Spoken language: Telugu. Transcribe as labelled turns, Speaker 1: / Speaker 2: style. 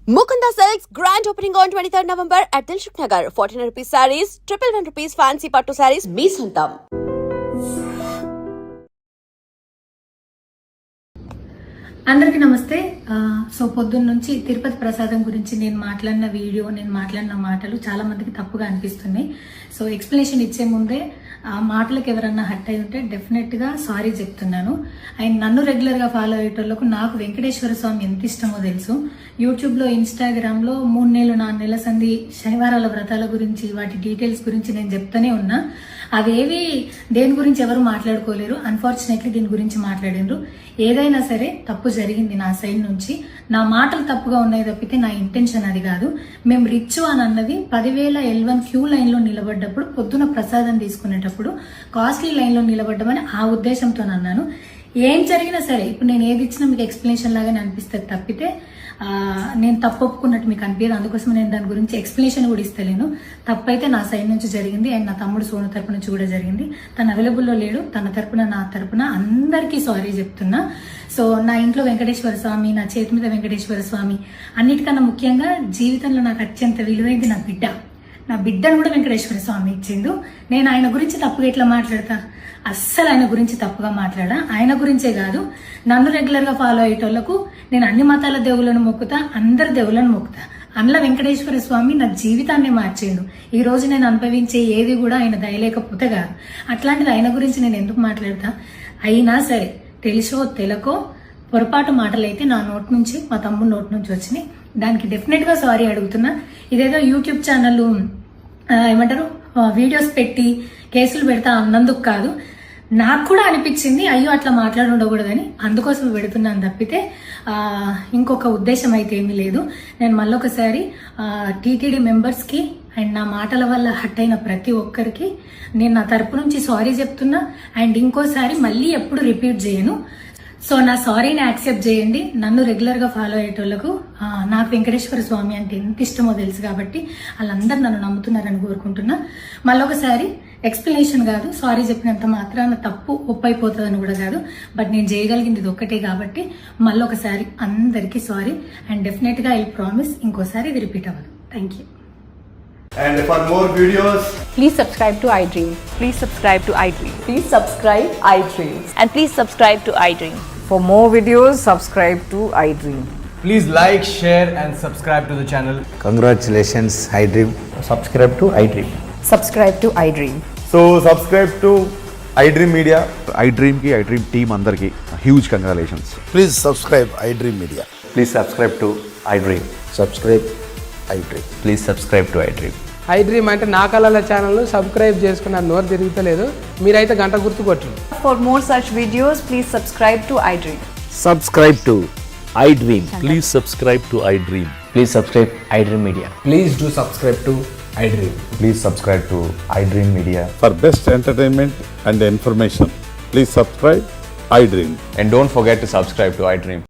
Speaker 1: Mukunda Silks grand opening on 23rd November at Dilshuk Nagar. 1400 rupees sarees, 111 rupees fancy pattu sarees, me sontam.
Speaker 2: అందరికీ నమస్తే. సో పొద్దున్న నుంచి తిరుపతి ప్రసాదం గురించి నేను మాట్లాడిన వీడియో, నేను మాట్లాడిన మాటలు చాలా మందికి తప్పుగా అనిపిస్తున్నాయి. సో ఎక్స్ప్లెనేషన్ ఇచ్చే ముందే ఆ మాటలకు ఎవరన్నా హట్ అయి ఉంటే డెఫినెట్గా సారీ చెప్తున్నాను. అండ్ నన్ను రెగ్యులర్గా ఫాలో అయ్యేటోళ్ళకు నాకు వెంకటేశ్వర స్వామి ఎంత ఇష్టమో తెలుసు. యూట్యూబ్లో, ఇన్స్టాగ్రామ్లో 3 నెలలు 4 నెలల సంది శనివారాల వ్రతాల గురించి, వాటి డీటెయిల్స్ గురించి నేను చెప్తానే ఉన్నా. అవేవి దేని గురించి ఎవరు మాట్లాడుకోలేరు. అన్ఫార్చునేట్లీ దీని గురించి మాట్లాడినరు. ఏదైనా సరే తప్పు జరిగింది నా సైడ్ నుంచి. నా మాటలు తప్పుగా ఉన్నాయి తప్పితే నా ఇంటెన్షన్ అది కాదు. మేము రిచ్ అని అన్నది 10,000 L1 క్యూ లైన్లో నిలబడ్డప్పుడు, పొద్దున ప్రసాదం తీసుకునేటప్పుడు కాస్ట్లీ లైన్లో నిలబడ్డమని ఆ ఉద్దేశంతో అన్నాను. ఏం జరిగినా సరే ఇప్పుడు నేను ఏది ఇచ్చినా మీకు ఎక్స్ప్లెనేషన్ లాగానే అనిపిస్తుంది తప్పితే నేను తప్పు ఒప్పుకున్నట్టు మీకు అనిపించదు. అందుకోసం నేను దాని గురించి ఎక్స్ప్లెనేషన్ కూడా ఇస్తలేను. తప్పైతే నా సైడ్ నుంచి జరిగింది అండ్ నా తమ్ముడు సోను తరపు నుంచి కూడా జరిగింది. తను అవైలబుల్లో లేడు. తన తరపున, నా తరపున అందరికీ సారీ చెప్తున్నా. సో నా ఇంట్లో వెంకటేశ్వర స్వామి, నా చేతి మీద వెంకటేశ్వర స్వామి, అన్నిటికన్నా ముఖ్యంగా జీవితంలో నాకు అత్యంత విలువైంది నా బిడ్డ. నా బిడ్డను కూడా వెంకటేశ్వర స్వామి ఇచ్చిండు. నేను ఆయన గురించి తప్పుగా ఎట్లా మాట్లాడతా? అస్సలు ఆయన గురించి తప్పుగా మాట్లాడా. ఆయన గురించే కాదు, నన్ను రెగ్యులర్గా ఫాలో అయ్యేటోళ్లకు నేను అన్ని మతాల దేవులను మొక్కుతా, అందరి దేవులను మొక్కుతా. అందులో వెంకటేశ్వర స్వామి నా జీవితాన్ని మార్చిండు. ఈ రోజు నేను అనుభవించే ఏది కూడా ఆయన దయలేకపోతే కాదు. అట్లాంటిది ఆయన గురించి నేను ఎందుకు మాట్లాడతా? అయినా సరే తెలుసో తెలకో పొరపాటు మాటలైతే నా నోట్ నుంచి, మా తమ్ముడు నోట్ నుంచి వచ్చినాయి. దానికి డెఫినెట్గా సారీ అడుగుతున్నా. ఇదేదో యూట్యూబ్ ఛానల్ ఏమంటారు వీడియోస్ పెట్టి కేసులు పెడతా అన్నందుకు కాదు, నాకు కూడా అనిపించింది అయ్యో అట్లా మాట్లాడి ఉండకూడదని, అందుకోసం పెడుతున్నాను తప్పితే ఇంకొక ఉద్దేశం అయితే ఏమీ లేదు. నేను మళ్ళొకసారి టీటీడీ మెంబర్స్కి అండ్ నా మాటల వల్ల హట్ అయిన ప్రతి ఒక్కరికి నేను నా తరపు నుంచి సారీ చెప్తున్నా. అండ్ ఇంకోసారి మళ్ళీ ఎప్పుడు రిపీట్ చేయను. సో నా సారీని యాక్సెప్ట్ చేయండి. నన్ను రెగ్యులర్గా ఫాలో అయ్యేటోళ్లకు నాకు వెంకటేశ్వర స్వామి అంటే ఎంత ఇష్టమో తెలుసు కాబట్టి వాళ్ళందరూ నన్ను నమ్ముతున్నారని కోరుకుంటున్నా. మళ్ళొకసారి ఎక్స్ప్లెనేషన్ కాదు, సారీ చెప్పినంత మాత్రాన తప్పు ఒప్పైపోతుందని కూడా కాదు. బట్ నేను చేయగలిగింది ఇది ఒక్కటే కాబట్టి మళ్ళొకసారి అందరికీ సారీ. అండ్ డెఫినెట్గా ఐ ప్రామిస్ ఇంకోసారి ఇది రిపీట్ అవ్వదు. Thank you.
Speaker 3: And for more videos,
Speaker 4: please subscribe to iDream.
Speaker 5: Please subscribe to iDream.
Speaker 4: Please subscribe iDream.
Speaker 5: And please subscribe to iDream.
Speaker 4: For more videos, subscribe to iDream.
Speaker 3: please like, share and subscribe to the channel.
Speaker 6: Congratulations, iDream.
Speaker 7: Subscribe to iDream.
Speaker 4: Subscribe to iDream.
Speaker 7: So subscribe to iDream Media.
Speaker 8: iDream ki iDream team andarki huge congratulations.
Speaker 6: Please subscribe iDream Media.
Speaker 7: Please subscribe to iDream.
Speaker 6: Subscribe iDream.
Speaker 7: Please subscribe to iDream.
Speaker 9: iDream అంటే నా కళల ఛానల్ సబ్స్క్రైబ్ చేసుకున్న నోరు తిరుగుతలేదు. మీరైతే గంట గుర్తు కొట్టండి.
Speaker 5: For more such videos, please subscribe to iDream.
Speaker 10: Subscribe to iDream.
Speaker 11: Please subscribe to iDream.
Speaker 7: Please subscribe iDream Media.
Speaker 3: Please do subscribe to iDream.
Speaker 7: Please subscribe to iDream Media.
Speaker 8: For best entertainment and information, please subscribe iDream.
Speaker 7: And don't forget to subscribe to iDream.